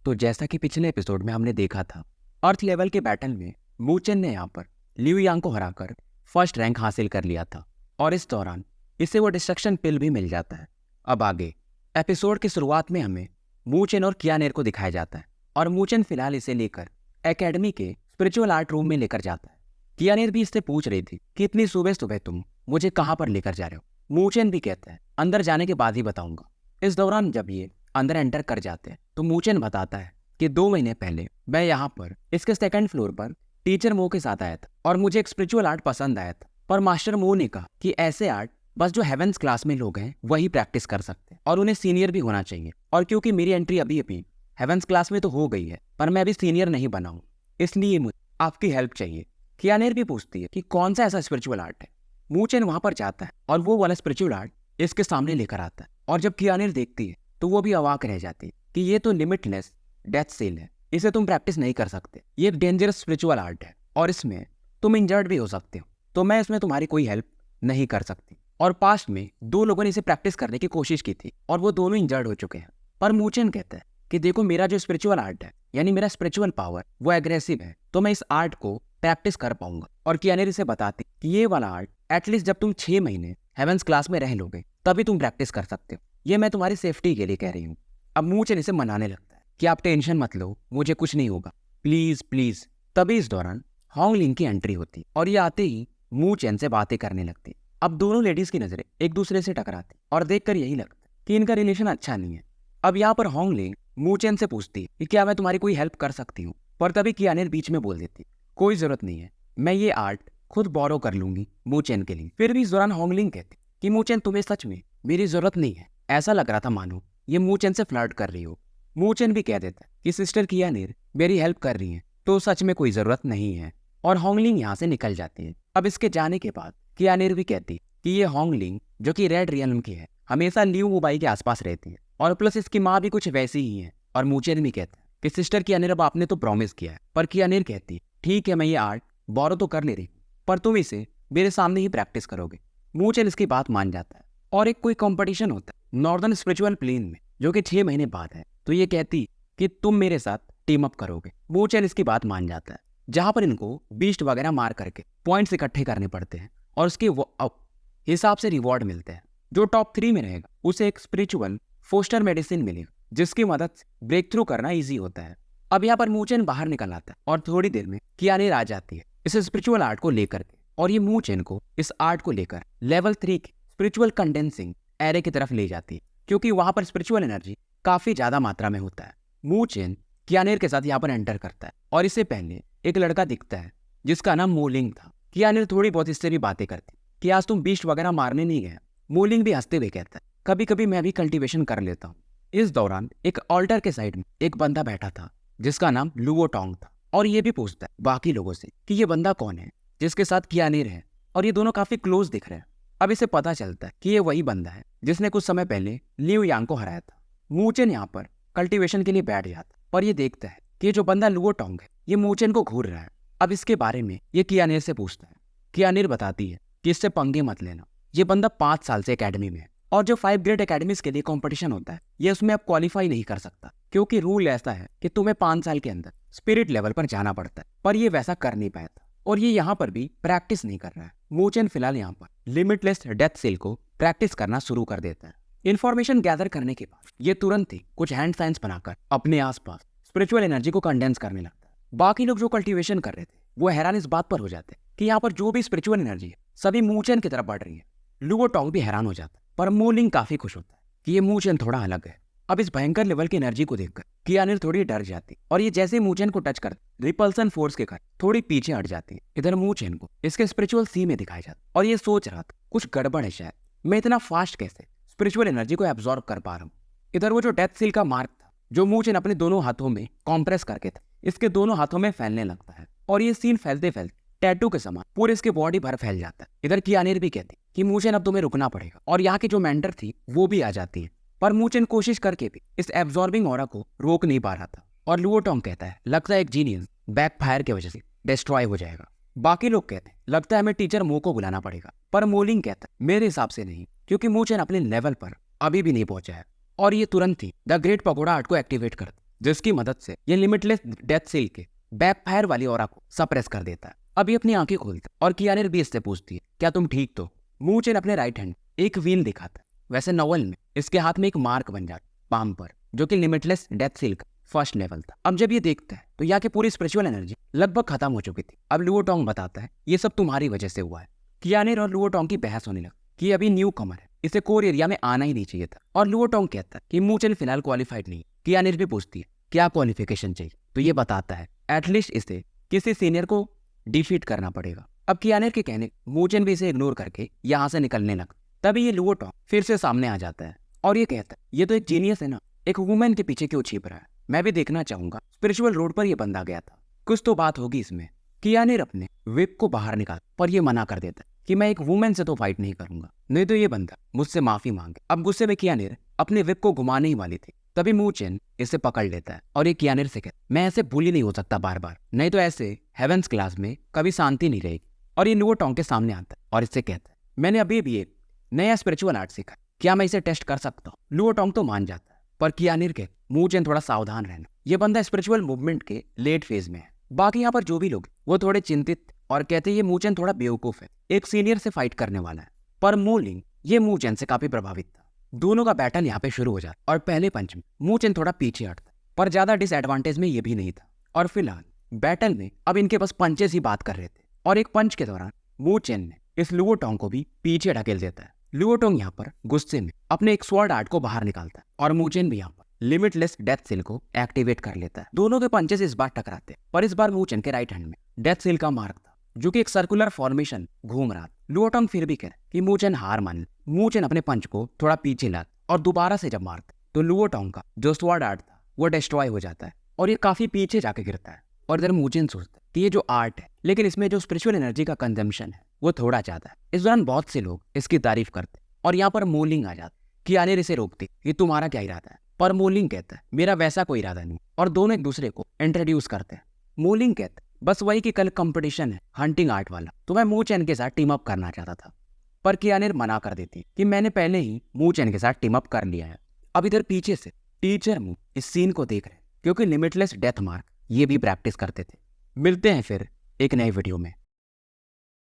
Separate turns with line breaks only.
तो जैसा कि पिछले एपिसोड में हमने देखा था, अर्थ लेवल के बैटल में मूचेन ने यहाँ पर लियू यांग को हराकर फर्स्ट रैंक हासिल कर लिया था और इस दौरान इसे वो डिस्ट्रक्शन पिल भी मिल जाता है। अब आगे एपिसोड की शुरुआत में हमें मूचेन और कियानेर को दिखाया जाता है और मूचेन फिलहाल इसे लेकर एकेडमी के स्पिरिचुअल आर्ट रूम में लेकर जाता है। कियानेर भी इससे पूछ रही थी कि इतनी सुबह सुबह तुम मुझे कहाँ पर लेकर जा रहे हो। मूचेन भी कहता है अंदर जाने के बाद ही बताऊंगा। इस दौरान जब ये अंदर एंटर कर जाते हैं तो मूचेन बताता है कि 2 महीने पहले मैं यहाँ पर इसके सेकंड फ्लोर पर टीचर मो के साथ आया था और मुझे एक स्पिरिचुअल आर्ट पसंद आया था, पर मास्टर मो ने कहा कि ऐसे आर्ट बस जो हेवेंस क्लास में लोग हैं वही प्रैक्टिस कर सकते हैं और उन्हें सीनियर भी होना चाहिए। और क्योंकि मेरी एंट्री अभी अभी हेवेंस क्लास में तो हो गई है, पर मैं अभी सीनियर नहीं बना हूँ, इसलिए मुझे आपकी हेल्प चाहिए। कियानेर भी पूछती है कि कौन सा ऐसा स्पिरिचुअल आर्ट है। मूचेन वहां पर जाता है और वो वाला स्पिरिचुअल आर्ट इसके सामने लेकर आता है और जब कियानेर देखती है तो वो भी अवाक रह जाती है कि ये तो लिमिटलेस डेथ सेल है, इसे तुम प्रैक्टिस नहीं कर सकते। ये एक डेंजरस स्पिरिचुअल आर्ट है और इसमें तुम इंजर्ड भी हो सकते हो, तो मैं इसमें तुम्हारी कोई हेल्प नहीं कर सकती। और पास्ट में 2 लोगों ने इसे प्रैक्टिस करने की कोशिश की थी और वो दोनों इंजर्ड हो चुके हैं। पर मूचेन कहता है कि देखो, मेरा जो स्पिरिचुअल आर्ट है यानी मेरा स्पिरिचुअल पावर वो एग्रेसिव है, तो मैं इस आर्ट को प्रैक्टिस कर पाऊंगा। और कियानेर इसे बताती कि ये वाला आर्ट एटलीस्ट जब तुम 6 महीने हेवेंस क्लास में रह लोगे तभी तुम प्रैक्टिस कर सकते हो, ये मैं तुम्हारी सेफ्टी के लिए कह रही हूँ। अब मूचेन इसे मनाने लगता है कि आप टेंशन मत लो, मुझे कुछ नहीं होगा, प्लीज प्लीज। तभी इस दौरान होंगलिंग की एंट्री होती और ये आते ही मूचेन से बातें करने लगती। अब दोनों लेडीज की नजरें एक दूसरे से टकराती और देखकर यही लगता कि इनका रिलेशन अच्छा नहीं है। अब यहाँ पर होंगलिंग मूचेन से पूछती है कि क्या मैं तुम्हारी कोई हेल्प कर सकती हूँ, पर तभी कियानेर बीच में बोल देती कोई जरूरत नहीं है, मैं ये आर्ट खुद बोरो कर लूंगी मूचेन के लिए। फिर भी इस दौरान होंगलिंग कहती कि मूचेन, तुम्हें सच में मेरी जरूरत नहीं है। ऐसा लग रहा था मानो ये मूचेन से फ्लर्ट कर रही हो। मूचेन भी कह देता है कि सिस्टर कियानेर मेरी हेल्प कर रही है, तो सच में कोई जरूरत नहीं है। और होंगलिंग यहाँ से निकल जाती है। अब इसके जाने के बाद कियानेर भी कहती कि ये होंगलिंग जो कि रेड रियल्म की है हमेशा लियू वुबाई के आसपास रहती है और प्लस इसकी माँ भी कुछ वैसी ही है। और मूचेन भी कहता है कि सिस्टर कियानेर, अब आपने तो प्रॉमिस किया है। पर कियानेर कहती ठीक है, मैं ये आर्ट बोरो तो कर ले रही, पर तुम इसे मेरे सामने ही प्रैक्टिस करोगे। मूचेन इसकी बात मान जाता है और एक कोई कंपटीशन होता है नॉर्दर्न स्पिरिचुअल प्लेन में जो कि 6 महीने बाद है, तो ये कहती कि तुम मेरे साथ टीम अप करोगे। मूचेन इसकी बात मान जाता है, जहां पर इनको बीस्ट वगैरह मार करके पॉइंट्स इकट्ठे करने पड़ते हैं और उसके हिसाब से रिवॉर्ड मिलते हैं। जो टॉप 3 में रहेगा उसे एक स्पिरिचुअल फोस्टर मेडिसिन मिलेगा जिसकी मदद से ब्रेक थ्रू करना ईजी होता है। अब यहाँ पर मूचेन बाहर निकल आता है और थोड़ी देर में कियानेर आ जाती है इस स्पिरिचुअल आर्ट को लेकर के, और ये मूचेन को इस आर्ट को लेकर लेवल 3 की स्पिरिचुअल कंडेंसिंग एरे की तरफ ले जाती है, क्योंकि वहां पर स्पिरिचुअल एनर्जी काफी ज्यादा मात्रा में होता है। मूचेन कियानेर के साथ यहाँ पर एंटर करता है और इससे पहले एक लड़का दिखता है जिसका नाम मोलिंग था। कियानेर थोड़ी बहुत इससे भी बातें करती कि आज तुम बीस्ट वगैरह मारने नहीं गए। मोलिंग भी हंसते हुए कहता है कभी कभी मैं भी कल्टीवेशन कर लेता हूँ। इस दौरान एक ऑल्टर के साइड में एक बंदा बैठा था जिसका नाम लुओ टोंग था और ये भी पूछता है बाकी लोगों से कि ये बंदा कौन है जिसके साथ कियानेर है, और ये दोनों काफी क्लोज दिख रहे हैं। अब इसे पता चलता है कि ये वही बंदा है जिसने कुछ समय पहले लियू यांग को हराया था। मूचेन यहाँ पर कल्टीवेशन के लिए बैठ जाता पर ये देखता है कि जो बंदा लुओ टोंग है ये मूचेन को घूर रहा है। अब इसके बारे में ये कियानेर से पूछता है। कियानेर बताती है कि इससे पंगे मत लेना, ये बंदा 5 साल से एकेडमी में है और जो 5 ग्रेड एकेडमीज के लिए कंपटीशन होता है ये उसमें आप क्वालिफाई नहीं कर सकता, क्योंकि रूल ऐसा है कि तुम्हें 5 साल के अंदर स्पिरिट लेवल पर जाना पड़ता है। पर ये वैसा कर नहीं पाया था और ये यहाँ पर भी प्रैक्टिस नहीं कर रहा है। मूचेन फिलहाल यहाँ पर लिमिटलेस डेथ सेल को प्रैक्टिस करना शुरू कर देता है। इन्फॉर्मेशन गैदर करने के बाद ये तुरंत ही कुछ हैंड साइंस बनाकर अपने आसपास स्पिरिचुअल एनर्जी को कंडेंस करने लगता है। बाकी लोग जो कल्टीवेशन कर रहे थे वो हैरान इस बात पर हो जाते हैं कि यहाँ पर जो भी स्पिरिचुअल एनर्जी है सभी मूचेन की तरफ बढ़ रही है। लुओ टोंग भी हैरान हो जाता है, पर मोलिंग काफी खुश होता है कि ये मूचेन थोड़ा अलग है। अब इस भयंकर लेवल की एनर्जी को देखकर कियानेर थोड़ी डर जाती और ये जैसे मूचेन को टच कर रिपल्सन फोर्स के कारण थोड़ी पीछे हट जाती है। इधर मूचेन को इसके स्पिरिचुअल सी में दिखाया जाता और ये सोच रहा था कुछ गड़बड़ है, शायद मैं इतना फास्ट कैसे स्पिरिचुअल एनर्जी को एब्जॉर्ब कर पा रहा हूँ। इधर वो जो डेथ सील का मार्क था जो मूचेन अपने दोनों हाथों में कॉम्प्रेस करके था इसके दोनों हाथों में फैलने लगता है और ये सीन फैलते फैलते टैटू के समान पूरे इसके बॉडी भर फैल जाता है। इधर कियानेर भी कहती कि मूचेन अब तुम्हें रुकना पड़ेगा, और यहाँ की जो मेंटर थी वो भी आ जाती है, पर मूचेन कोशिश करके भी इस एब्जॉर्बिंग ऑरा को रोक नहीं पा रहा था। और लुओ टोंग कहता है लगता है एक जीनियस बैकफायर की वजह से डिस्ट्रॉय हो जाएगा। बाकी लोग कहते हैं लगता है हमें टीचर मो को बुलाना पड़ेगा, पर मोलिंग कहता है मेरे हिसाब से नहीं, क्योंकि मूचेन अपने लेवल पर अभी भी नहीं पहुंचा है। और ये तुरंत ही द ग्रेट पगोडा आर्ट को एक्टिवेट कर जिसकी मदद से ये लिमिटलेस डेथ सील के बैकफायर वाली ऑरा को सप्रेस कर देता है। अब ये अपनी आंखें खोलता है और कियानिर भी इससे पूछती है, क्या तुम ठीक तो? मूचेन अपने राइट हैंड एक व्हील दिखाता है। वैसे नोवेल में इसके हाथ में एक मार्क बन जाता है पाम पर, जो कि लिमिटलेस डेथ सील का फर्स्ट लेवल था। अब जब ये देखता है तो यहाँ की पूरी स्पिरिचुअल एनर्जी लगभग खत्म हो चुकी थी। अब लुओ टोंग बताता है, ये सब तुम्हारी वजह से हुआ है। कियानिर और लुओ टोंग की बहस होने लगी कि अभी न्यू कमर है, इसे कोर एरिया में आना ही नहीं चाहिए था। और लुओ टोंग कहता है कि मूचेन फिलहाल क्वालिफाइड नहीं। कियानिर भी पूछती है, क्या क्वालिफिकेशन चाहिए? तो ये बताता है एटलीस्ट इसे किसी सीनियर को डिफीट करना पड़ेगा। अब कियानिर के कहने मूचेन भी इसे इग्नोर करके यहाँ से निकलने लगा। तभी ये लुओ टोंग फिर से सामने आ जाता है और ये कहता है, ये तो एक जीनियस है ना, एक वुमेन के पीछे क्यों छिप रहा है? मैं भी देखना चाहूंगा स्पिरिचुअल रोड पर ये बंदा गया था, कुछ तो बात होगी इसमें। कियानिर अपने विप को बाहर निकाल पर ये मना कर देता है कि मैं एक वुमेन से तो फाइट नहीं करूंगा, नहीं तो ये बंदा मुझसे माफी मांगे। अब गुस्से में कियानिर अपने विप को घुमाने ही वाली थी, तभी मूचेन इसे पकड़ लेता है और ये कियानिर से कहता है, मैं ऐसे भूल ही नहीं हो सकता बार बार, नहीं तो ऐसे हेवेंस क्लास में कभी शांति नहीं रहेगी। और ये लुओ टोंग के सामने आता है और इससे कहता है, मैंने अभी भी एक नया स्पिरिचुअल आर्ट सीखा, क्या मैं इसे टेस्ट कर सकता हूँ? लुओ टोंग तो मान जाता है, पर कियानिर के मूचेन थोड़ा सावधान रहना, ये बंदा स्पिरिचुअल मूवमेंट के लेट फेज में है। बाकी यहाँ पर जो भी लोग वो थोड़े चिंतित और कहते हैं ये मूचेन थोड़ा बेवकूफ है, एक सीनियर से फाइट करने वाला है। पर मूलिंग ये मूचेन से काफी प्रभावित था। दोनों का बैटल यहाँ पे शुरू हो जाता और पहले पंच में मूचेन थोड़ा पीछे हटता, पर ज्यादा डिसएडवांटेज में ये भी नहीं था। और फिलहाल बैटल में अब इनके बस पंचेस ही बात कर रहे थे और एक पंच के दौरान मूचेन ने इस लुओ टोंग को भी पीछे ढकेल देता है। लुओ टोंग यहाँ पर गुस्से में अपने एक स्वॉर्ड आर्ट को बाहर निकालता है और मूचेन भी यहाँ पर लिमिटलेस डेथ सील को एक्टिवेट कर लेता है। दोनों के पंचेस इस बार टकराते हैं, पर इस बार मूचेन के राइट हैंड में डेथ सील का मार्क था, जो कि एक सर्कुलर फॉर्मेशन घूम रहा था। लुओ टोंग फिर भी कह कि मूचेन हार मान ले। मूचेन अपने पंच को थोड़ा पीछे लाता और दोबारा से जब मारता तो लुओ टोंग का जो स्वॉर्ड आर्ट था वो डिस्ट्रॉय हो जाता है और ये काफी पीछे जाके गिरता है। और इधर मूचेन सोचता है कि ये जो आर्ट है, लेकिन इसमें जो स्पिरिचुअल एनर्जी का कंजम्पशन है वो थोड़ा ज्यादा है। इस दौरान बहुत से लोग इसकी तारीफ करते और यहाँ पर मूलिंग आ जाती। कियानिर इसे रोकती, ये तुम्हारा क्या इरादा है? पर मूलिंग कहता है, मेरा वैसा कोई इरादा नहीं। और दोनों एक दूसरे को इंट्रोड्यूस करते हैं। मूलिंग कहता है, बस वही कि कल कंपटीशन है हंटिंग आर्ट वाला, तो मैं मूचेन के साथ टीम अप करना चाहता था। पर कियानिर मना कर देती है कि मैंने पहले ही मूचेन के साथ टीम अप कर लिया है। अब इधर पीछे से टीचर मू इस सीन को देख रहे हैं, क्योंकि लिमिटलेस डेथ मार्क ये भी प्रैक्टिस करते थे। मिलते हैं फिर एक नए वीडियो में।